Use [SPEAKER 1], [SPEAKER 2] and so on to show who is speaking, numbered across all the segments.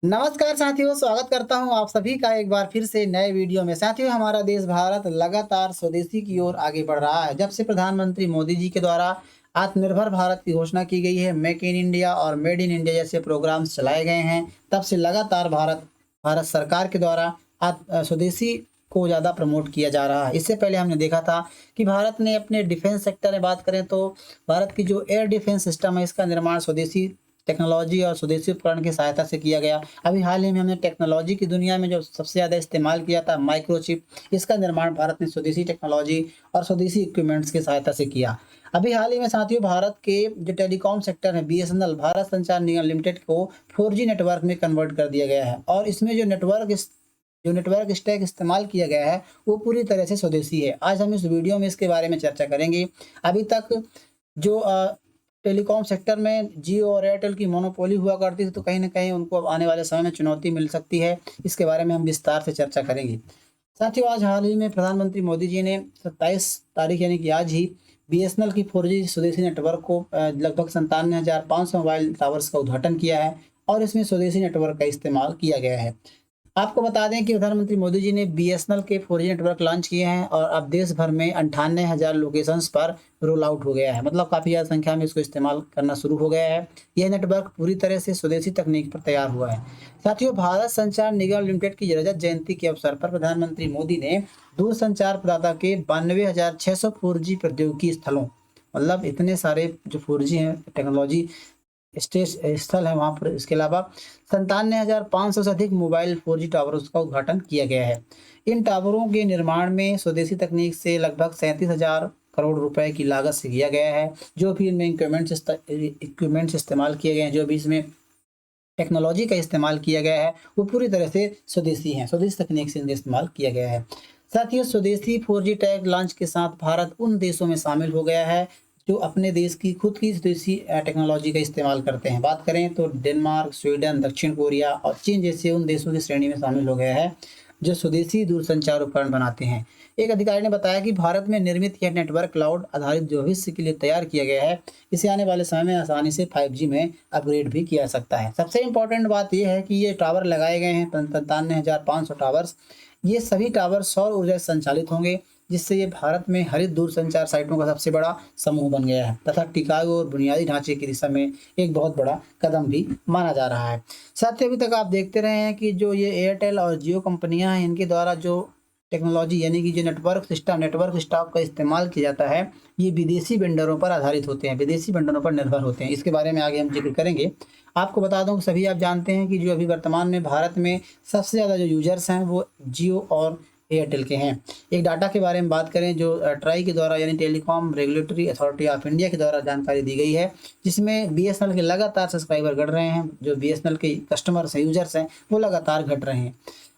[SPEAKER 1] नमस्कार साथियों, स्वागत करता हूं आप सभी का एक बार फिर से नए वीडियो में। साथियों, हमारा देश भारत लगातार स्वदेशी की ओर आगे बढ़ रहा है। जब से प्रधानमंत्री मोदी जी के द्वारा आत्मनिर्भर भारत की घोषणा की गई है, मेक इन इंडिया और मेड इन इंडिया जैसे प्रोग्राम्स चलाए गए हैं, तब से लगातार भारत भारत सरकार के द्वारा स्वदेशी को ज़्यादा प्रमोट किया जा रहा है। इससे पहले हमने देखा था कि भारत ने अपने डिफेंस सेक्टर में बात करें तो भारत की जो एयर डिफेंस सिस्टम है, इसका निर्माण स्वदेशी टेक्नोलॉजी और स्वदेशी उपकरण की सहायता से किया गया। अभी हाल ही में हमने टेक्नोलॉजी की दुनिया में जो सबसे ज़्यादा इस्तेमाल किया था माइक्रोचिप, इसका निर्माण भारत ने स्वदेशी टेक्नोलॉजी और स्वदेशी इक्विपमेंट्स की सहायता से किया। अभी हाल ही में साथियों, भारत के जो टेलीकॉम सेक्टर है बीएसएनएल, भारत संचार निगम लिमिटेड को 4G नेटवर्क में कन्वर्ट कर दिया गया है और इसमें जो नेटवर्क स्टैक इस्तेमाल किया गया है वो पूरी तरह से स्वदेशी है। आज हम इस वीडियो में इसके बारे में चर्चा करेंगे। अभी तक जो टेलीकॉम सेक्टर में जियो और एयरटेल की मोनोपोली हुआ करती थी, तो कहीं न कहीं उनको अब आने वाले समय में चुनौती मिल सकती है। इसके बारे में हम विस्तार से चर्चा करेंगे। साथियों, आज हाल ही में प्रधानमंत्री मोदी जी ने 27 तारीख यानी कि आज ही बीएसएनएल की 4G स्वदेशी नेटवर्क को लगभग 97,500 मोबाइल टावर्स का उद्घाटन किया है और इसमें स्वदेशी नेटवर्क का इस्तेमाल किया गया है। आपको बता दें कि प्रधानमंत्री मोदी जी ने बीएसएनएल के 4G नेटवर्क लॉन्च किए हैं और अब देश भर में 98,000 लोकेशंस पर रोल आउट हो गया है। मतलब काफ़ी ज़्यादा संख्या में इसको इस्तेमाल करना शुरू हो गया है। यह नेटवर्क पूरी तरह से स्वदेशी तकनीक पर तैयार हुआ है। साथियों, भारत संचार निगम लिमिटेड की रजत जयंती के अवसर पर प्रधानमंत्री मोदी ने दूरसंचार प्रदाता के 92,600 4G प्रौद्योगिकी स्थलों, मतलब इतने सारे जो 4G हैं टेक्नोलॉजी स्टेज स्थल है वहाँ पर, इसके अलावा 97,500 से अधिक मोबाइल 4G टावर्स का उद्घाटन किया गया है। इन टावरों के निर्माण में स्वदेशी तकनीक से लगभग 37,000 करोड़ रुपए की लागत से किया गया है। जो भी इनमें इक्विपमेंट्स इस्तेमाल किए गए हैं, जो भी इसमें टेक्नोलॉजी का इस्तेमाल किया गया है, वो पूरी तरह से स्वदेशी हैं, स्वदेशी तकनीक से इनका इस्तेमाल किया गया है। साथियों, स्वदेशी 4G टैग लॉन्च के साथ भारत उन देशों में शामिल हो गया है जो अपने देश की खुद की स्वदेशी टेक्नोलॉजी का इस्तेमाल करते हैं। बात करें तो डेनमार्क, स्वीडन, दक्षिण कोरिया और चीन जैसे उन देशों की श्रेणी में शामिल हो गया है जो स्वदेशी दूरसंचार उपकरण बनाते हैं। एक अधिकारी ने बताया कि भारत में निर्मित यह नेटवर्क क्लाउड आधारित जो भविष्य के लिए तैयार किया गया है, इसे आने वाले समय में आसानी से 5G में अपग्रेड भी किया जा सकता है। सबसे इम्पोर्टेंट बात यह है कि ये टावर लगाए गए हैं 97,500 टावर्स। ये सभी टावर सौर ऊर्जा से संचालित होंगे, जिससे ये भारत में हरित दूरसंचार साइटों का सबसे बड़ा समूह बन गया है तथा टिकाऊ और बुनियादी ढांचे की दिशा में एक बहुत बड़ा कदम भी माना जा रहा है। साथ ही अभी तक आप देखते रहे हैं कि जो ये एयरटेल और जियो कंपनियां हैं, इनके द्वारा जो टेक्नोलॉजी यानी कि जो नेटवर्क स्टॉक का इस्तेमाल किया जाता है, ये विदेशी वेंडरों पर आधारित होते हैं, विदेशी वेंडरों पर निर्भर होते हैं। इसके बारे में आगे हम जिक्र करेंगे। आपको बता दूं कि सभी आप जानते हैं कि जो अभी वर्तमान में भारत में सबसे ज़्यादा जो यूजर्स हैं वो जियो और एयरटेल के हैं। एक डाटा के बारे में बात करें जो ट्राई के द्वारा यानी telecom regulatory authority of India के द्वारा जानकारी दी गई है, जिसमें बीएसएनएल के लगातार सब्सक्राइबर बढ़ रहे हैं। जो बीएसएनएल के कस्टमर्स हैं, यूजर्स हैं, वो लगातार घट रहे हैं।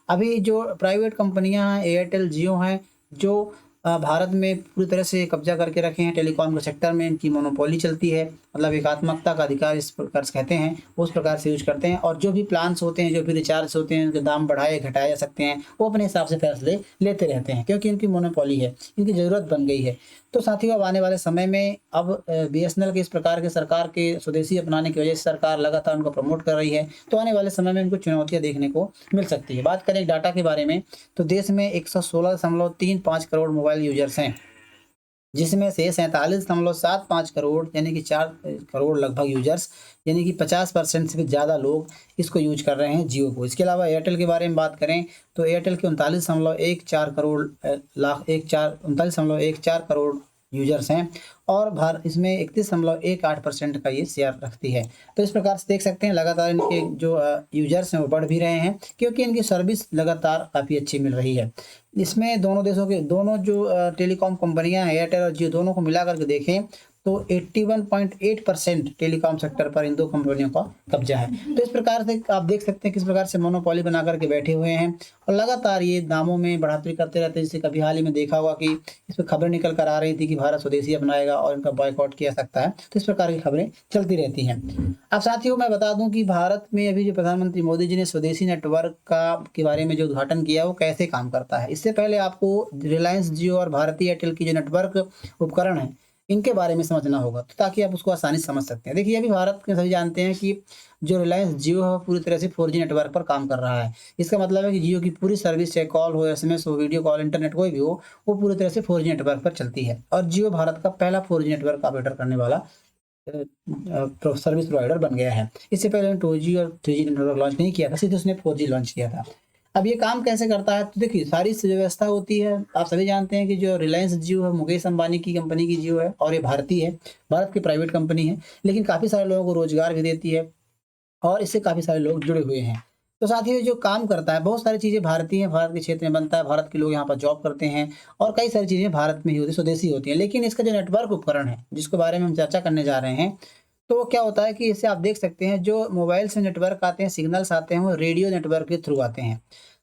[SPEAKER 1] अभी जो प्राइवेट कंपनियां हैं, एयरटेल, जियो हैं, जो भारत में पूरी तरह से कब्जा करके रखे हैं टेलीकॉम के सेक्टर में, इनकी मोनोपोली चलती है। मतलब एकात्मकता का अधिकार इस प्रकार से कहते हैं, उस प्रकार से यूज करते हैं और जो भी प्लान्स होते हैं, जो भी रिचार्ज होते हैं, उनके दाम बढ़ाए घटाए जा सकते हैं, वो अपने हिसाब से फैसले लेते रहते हैं क्योंकि इनकी मोनोपोली है, इनकी ज़रूरत बन गई है। तो साथियों, अब आने वाले समय में अब बीएसएनएल के इस प्रकार के सरकार के स्वदेशी अपनाने की वजह से सरकार लगातार उनको प्रमोट कर रही है, तो आने वाले समय में इनको चुनौतियां देखने को मिल सकती है। बात करें डाटा के बारे में तो देश में 116.35 करोड़ मोबाइल यूजर्स हैं, जिसमें से 47.75 करोड़ यानी कि 4 करोड़ लगभग यूजर्स यानी कि 50% से भी ज़्यादा लोग इसको यूज कर रहे हैं जियो को। इसके अलावा एयरटेल के बारे में बात करें तो एयरटेल के 39.14 करोड़ लाख एक चार 39.14 करोड़ यूजर्स हैं और भारत इसमें 31.18% का ये शेयर रखती है। तो इस प्रकार से देख सकते हैं लगातार इनके जो यूजर्स हैं वो बढ़ भी रहे हैं क्योंकि इनकी सर्विस लगातार काफ़ी अच्छी मिल रही है। इसमें दोनों देशों के दोनों जो टेलीकॉम कंपनियां हैं, एयरटेल और जियो, दोनों को मिला करके देखें तो 81.8% टेलीकॉम सेक्टर पर इन दो कंपनियों का कब्जा है। तो इस प्रकार से आप देख सकते हैं किस प्रकार से मोनोपोली बना करके बैठे हुए हैं और लगातार ये दामों में बढ़ोतरी करते रहते हैं। जैसे कभी हाल ही में देखा होगा कि इस पर खबरें निकल कर आ रही थी कि भारत स्वदेशी अपनाएगा और इनका बॉयकॉट किया सकता है। तो इस प्रकार की खबरें चलती रहती हैं। अब साथियों, मैं बता दूं कि भारत में अभी जो प्रधानमंत्री मोदी जी ने स्वदेशी नेटवर्क का के बारे में जो उद्घाटन किया वो कैसे काम करता है। इससे पहले आपको रिलायंस जियो और भारती एयरटेल की जो नेटवर्क उपकरण है, इनके बारे में समझना होगा, तो ताकि आप उसको आसानी से समझ सकते हैं। देखिए, अभी भारत के सभी जानते हैं कि जो रिलायंस जियो है वो पूरी तरह से 4G नेटवर्क पर काम कर रहा है। इसका मतलब है कि जियो की पूरी सर्विस, चाहे कॉल हो, एसएमएस हो, वीडियो कॉल, इंटरनेट कोई भी हो, वो पूरी तरह से 4G नेटवर्क पर चलती है। और जियो भारत का पहला 4G नेटवर्क ऑपरेटर करने वाला सर्विस प्रोवाइडर बन गया है। इससे पहले उन्होंने 2G और 3G नेटवर्क लॉन्च नहीं किया था, सीधे उसने 4G लॉन्च किया था। अब ये काम कैसे करता है, तो देखिए सारी व्यवस्था होती है। आप सभी जानते हैं कि जो रिलायंस जियो है, मुकेश अंबानी की कंपनी की जियो है, और ये भारतीय है, भारत की प्राइवेट कंपनी है, लेकिन काफ़ी सारे लोगों को रोजगार भी देती है और इससे काफ़ी सारे लोग जुड़े हुए हैं। तो साथ ही जो काम करता है, बहुत सारी चीज़ें भारतीय हैं, भारत के क्षेत्र में बनता है, भारत के लोग यहाँ पर जॉब करते हैं और कई सारी चीज़ें भारत में ही होती, स्वदेशी होती हैं। लेकिन इसका जो नेटवर्क उपकरण है, जिसके बारे में हम चर्चा करने जा रहे हैं, तो वो क्या होता है कि इससे आप देख सकते हैं, जो मोबाइल से नेटवर्क आते हैं, सिग्नल्स आते हैं, वो रेडियो नेटवर्क के थ्रू आते हैं।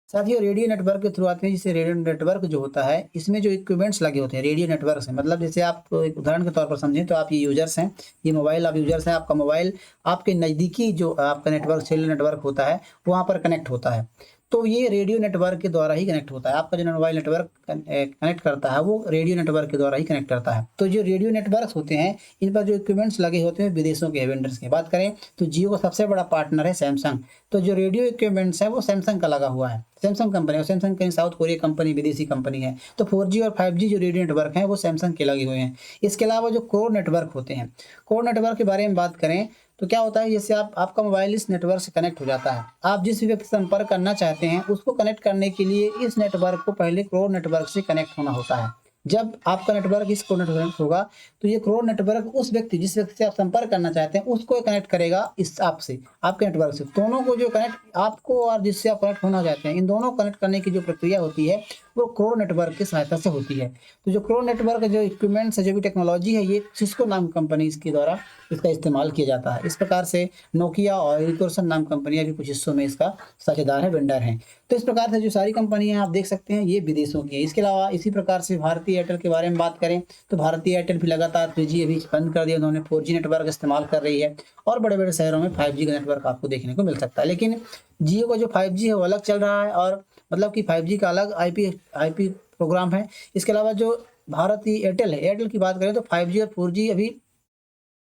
[SPEAKER 1] साथियों, रेडियो नेटवर्क के थ्रू आते हैं, जिससे रेडियो नेटवर्क जो होता है, इसमें जो इक्विपमेंट्स लगे होते हैं रेडियो नेटवर्क से, मतलब जैसे आप एक उदाहरण के तौर पर समझें, तो आप ये यूजर्स हैं, ये मोबाइल आप यूजर्स हैं, आपका मोबाइल आपके नज़दीकी जो आपका नेटवर्क, सेलुलर नेटवर्क होता है, वहाँ पर कनेक्ट होता है। तो ये रेडियो नेटवर्क के द्वारा ही कनेक्ट होता है। आपका जो मोबाइल नेटवर्क कनेक्ट करता है, वो रेडियो नेटवर्क के द्वारा ही कनेक्ट करता है। तो जो रेडियो नेटवर्क्स होते हैं, इन पर जो इक्विपमेंट्स लगे होते हैं विदेशों के वेंडर्स की बात करें, तो जियो का सबसे बड़ा पार्टनर है सैमसंग। तो जो रेडियो इक्विपमेंट्स है वो सैमसंग का लगा हुआ है, सैमसंग कंपनी, और सैमसंग कहीं साउथ कोरिया कंपनी, विदेशी कंपनी है। तो 4G और 5G जो रेडियो नेटवर्क हैं, वो सैमसंग के लगे हुए हैं। इसके अलावा जो कोर नेटवर्क होते हैं, कोर नेटवर्क के बारे में बात करें, तो क्या होता है, जैसे आपका मोबाइल इस नेटवर्क से कनेक्ट हो जाता है, आप जिस भी व्यक्ति से संपर्क करना चाहते हैं, उसको कनेक्ट करने के लिए इस नेटवर्क को पहले कोर नेटवर्क से कनेक्ट होना होता है। जब आपका नेटवर्क इस कोर नेटवर्क होगा, तो ये कोर नेटवर्क उस व्यक्ति, जिस व्यक्ति से आप संपर्क करना चाहते हैं, उसको कनेक्ट करेगा इस आपसे, आपके नेटवर्क से। दोनों को जो कनेक्ट, आपको और जिससे आप कनेक्ट होना चाहते हैं, इन दोनों को कनेक्ट करने की जो प्रक्रिया होती है, वो कोर नेटवर्क की सहायता से होती है। तो जो कोर नेटवर्क, जो इक्विपमेंट्स है, जो भी टेक्नोलॉजी है, ये सिस्को नाम कंपनी के द्वारा इसका इस्तेमाल किया जाता है। इस प्रकार से नोकिया और एरिक्सन नाम कंपनियां भी कुछ हिस्सों में इसका साझेदार है, वेंडर हैं। तो इस प्रकार से जो सारी कंपनियां आप देख सकते हैं, ये विदेशों की है। इसके अलावा इसी प्रकार से भारतीय एयरटेल के बारे में बात करें, तो भारतीय एयरटेल भी लगातार 3G अभी बंद कर दिया, उन्होंने 4G नेटवर्क इस्तेमाल कर रही है, और बड़े बड़े शहरों में 5G का नेटवर्क आपको देखने को मिल सकता है। लेकिन जियो का जो 5G है वो अलग चल रहा है, और मतलब कि 5G का अलग IP प्रोग्राम है। इसके अलावा जो भारतीय एयरटेल है, एयरटेल की बात करें, तो 5G और 4G अभी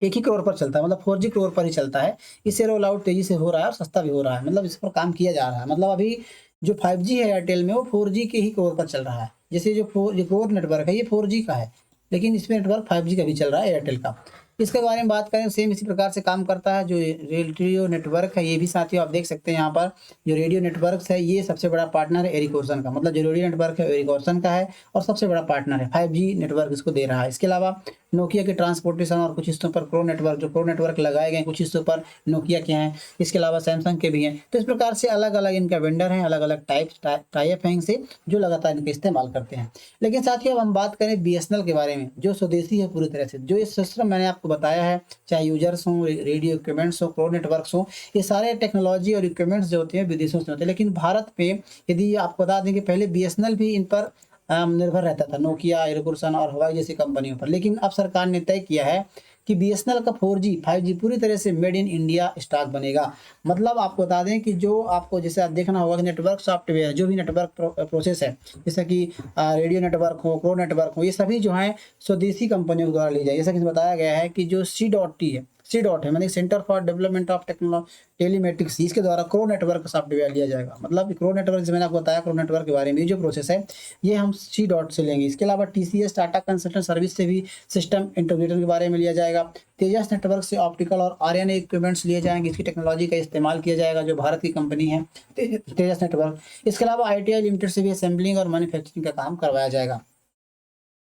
[SPEAKER 1] एक ही कोर पर चलता है, मतलब 4G कोर पर ही चलता है। इससे रोल आउट तेजी से हो रहा है और सस्ता भी हो रहा है, मतलब इस पर काम किया जा रहा है। मतलब अभी जो 5G है एयरटेल में, वो 4G के ही कोर पर चल रहा है। जैसे जो कोर नेटवर्क है, ये 4G का है, लेकिन इसमें नेटवर्क 5G का भी चल रहा है एयरटेल का। इसके बारे में बात करें, सेम इसी प्रकार से काम करता है। जो रेडियो नेटवर्क है, ये भी साथियों आप देख सकते हैं यहाँ पर, जो रेडियो नेटवर्क है, ये सबसे बड़ा पार्टनर है एरिक्सन का, मतलब जो रेडियो नेटवर्क है एरिक्सन का है, और सबसे बड़ा पार्टनर है, 5G नेटवर्क इसको दे रहा है। इसके अलावा नोकिया के ट्रांसपोर्टेशन और कुछ हिस्सों पर क्रो नेटवर्क, जो क्रो नेटवर्क लगाए गए कुछ हिस्सों पर नोकिया के हैं, इसके अलावा सैमसंग के भी हैं। तो इस प्रकार से अलग अलग इनका वेंडर हैं, अलग अलग टाइप हैं इनसे, जो लगातार इनका इस्तेमाल करते हैं। लेकिन साथियों, अब हम बात करें BSNL के बारे में, जो स्वदेशी है पूरी तरह से। जो ये सिस्टम मैंने आपको बताया है, चाहे यूजर्स हों, रेडियो इक्विपमेंट्स हो, क्रो नेटवर्क्स हो, ये सारे टेक्नोलॉजी और इक्विपमेंट्स जो होते हैं विदेशों से होते हैं। लेकिन भारत पे, यदि आपको बता दें कि पहले BSNL भी इन पर निर्भर रहता था, नोकिया, एरिक्सन और हवाई जैसी कंपनियों पर। लेकिन अब सरकार ने तय किया है कि BSNL का 4G 5G पूरी तरह से मेड इन इंडिया स्टॉक बनेगा। मतलब आपको बता दें कि जो आपको, जैसे आप देखना होगा कि नेटवर्क सॉफ्टवेयर, जो भी नेटवर्क प्रोसेस है, जैसे कि रेडियो नेटवर्क हो, क्रो नेटवर्क हो, ये सभी जो है स्वदेशी कंपनियों द्वारा ली जाए। जैसा कि बताया गया है कि जो C.T है, C.T है, मतलब सेंटर फॉर डेवलपमेंट ऑफ टेलीमेट्रिक्स, इसके द्वारा क्रो नेटवर्क सॉफ्टवेयर लिया जाएगा। मतलब क्रो नेटवर्क, जैसे मैंने आपको बताया, क्रो नेटवर्क के बारे में जो प्रोसेस है, ये हम C.T से लेंगे। इसके अलावा TCS, टाटा कंसल्टेंट सर्विस से भी सिस्टम इंटीग्रेटर के बारे में लिया जाएगा। तेजस नेटवर्क से ऑप्टिकल और RNA इक्विपमेंट्स लिए जाएंगे, इसकी टेक्नोलॉजी का इस्तेमाल किया जाएगा, जो भारत की कंपनी है तेजस नेटवर्क। इसके अलावा ITI लिमिटेड से भी असेंबलिंग और मैन्युफैक्चरिंग का काम करवाया जाएगा।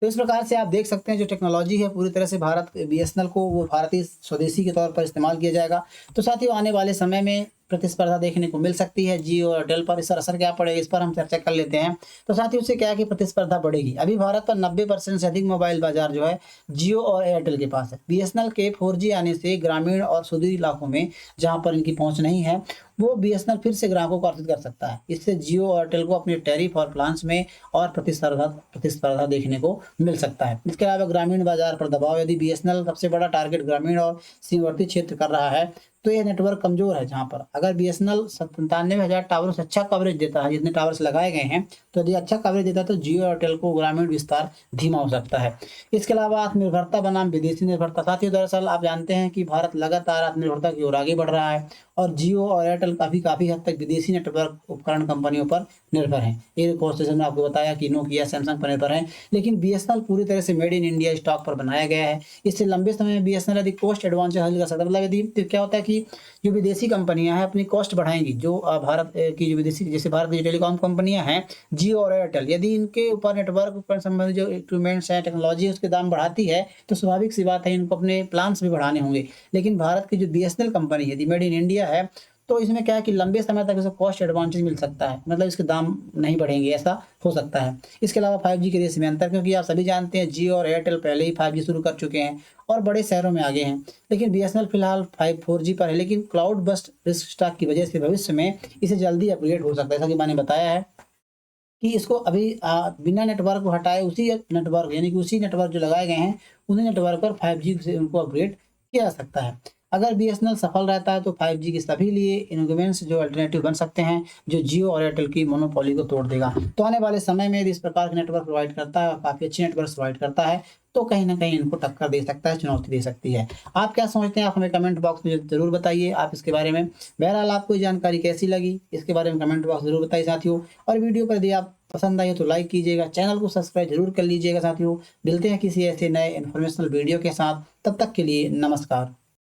[SPEAKER 1] तो इस प्रकार से आप देख सकते हैं, जो टेक्नोलॉजी है पूरी तरह से भारत BSNL को, वो भारतीय स्वदेशी के तौर पर इस्तेमाल किया जाएगा। तो साथियों, आने वाले समय में प्रतिस्पर्धा देखने को मिल सकती है जियो और एयरटेल पर। इसका असर क्या पड़ेगा, इस पर हम चर्चा कर लेते हैं। तो साथियों, उससे क्या है कि प्रतिस्पर्धा बढ़ेगी। अभी भारत पर 90% से अधिक मोबाइल बाजार जो है जियो और एयरटेल के पास है। BSNL के 4G आने से ग्रामीण और सुदूर इलाकों में, जहाँ पर इनकी पहुँच नहीं है, वो BSNL फिर से ग्राहकों को आकर्षित कर सकता है। इससे जियो और एयरटेल को अपने टैरिफ और प्लान्स में और प्रतिस्पर्धा देखने को मिल सकता है। इसके अलावा ग्रामीण बाजार पर दबाव, यदि BSNL सबसे बड़ा टारगेट ग्रामीण और सीमावर्ती क्षेत्र कर रहा है, तो ये नेटवर्क कमज़ोर है जहाँ पर। अगर बीएसएनएल 97,000 टावरों से अच्छा कवरेज देता है, जितने टावर्स लगाए गए हैं, तो यदि अच्छा कवरेज देता है तो जियो एयरटेल को ग्रामीण विस्तार धीमा हो सकता है। इसके अलावा आत्मनिर्भरता बनाम विदेशी निर्भरता। साथियों, दरअसल आप जानते हैं कि भारत लगातार आत्मनिर्भरता की ओर आगे बढ़ रहा है और जियो और एयरटेल काफ़ी हद तक विदेशी नेटवर्क उपकरण कंपनियों पर निर्भर हैं। ये कॉस्ट ने आपको बताया कि नोकिया, सैमसंग पर निर्भर हैं, लेकिन बीएसएनएल पूरी तरह से मेड इन इंडिया स्टॉक पर बनाया गया है। इससे लंबे समय में बीएसएनएल यदि कॉस्ट एडवांटेज हासिल कर सकता है, मतलब यदि तो क्या होता है कि जो विदेशी कंपनियां हैं अपनी कॉस्ट बढ़ाएंगी, जो भारत की जो विदेशी, जैसे भारत की टेलीकॉम कंपनियां हैं जियो और एयरटेल, यदि इनके ऊपर नेटवर्क उपकरण संबंधित जो इक्विपमेंट्स हैं, टेक्नोलॉजी है, उसके दाम बढ़ाती है, तो स्वाभाविक सी बात है इनको अपने प्लान्स भी बढ़ाने होंगे। लेकिन भारत की जो बीएसएनएल कंपनी है, यदि मेड इन इंडिया है, तो इसमें क्या है कि लंबे समय तक इसे कॉस्ट एडवांटेज मिल सकता है, मतलब इसके दाम नहीं बढ़ेंगे, ऐसा हो सकता है। इसके अलावा 5G के रेस में अंतर, क्योंकि आप सभी जानते हैं जियो और एयरटेल पहले ही 5G शुरू कर चुके हैं और बड़े शहरों में आगे हैं, लेकिन बीएसएनएल फिलहाल 4G पर है। लेकिन क्लाउड बस्ट रिस्क स्टॉक की वजह से भविष्य में इसे जल्दी अपग्रेड हो सकता है। जैसा कि मैंने बताया है कि इसको अभी बिना नेटवर्क को हटाए उसी नेटवर्क, यानी कि उसी नेटवर्क जो लगाए गए हैं, उन्हीं नेटवर्क पर 5G से उनको अपग्रेड किया जा सकता है। अगर बीएसएनएल सफल रहता है तो 5G के सभी लिए इन्वेंट्स जो अल्टरनेटिव बन सकते हैं, जो जियो और एयरटेल की मोनोपोली को तोड़ देगा। तो आने वाले समय में यदि इस प्रकार के नेटवर्क प्रोवाइड करता है और काफ़ी अच्छे नेटवर्क प्रोवाइड करता है, तो कहीं न कहीं इनको टक्कर दे सकता है, चुनौती दे सकती है। आप क्या समझते हैं? आप हमें कमेंट बॉक्स में ज़रूर बताइए आप इसके बारे में। बहरहाल आपको ये जानकारी कैसी लगी, इसके बारे में कमेंट बॉक्स ज़रूर बताइए साथियों। और वीडियो को यदि आप पसंद आई हो तो लाइक कीजिएगा, चैनल को सब्सक्राइब ज़रूर कर लीजिएगा साथियों। मिलते हैं किसी ऐसे नए इन्फॉर्मेशनल वीडियो के साथ, तब तक के लिए नमस्कार।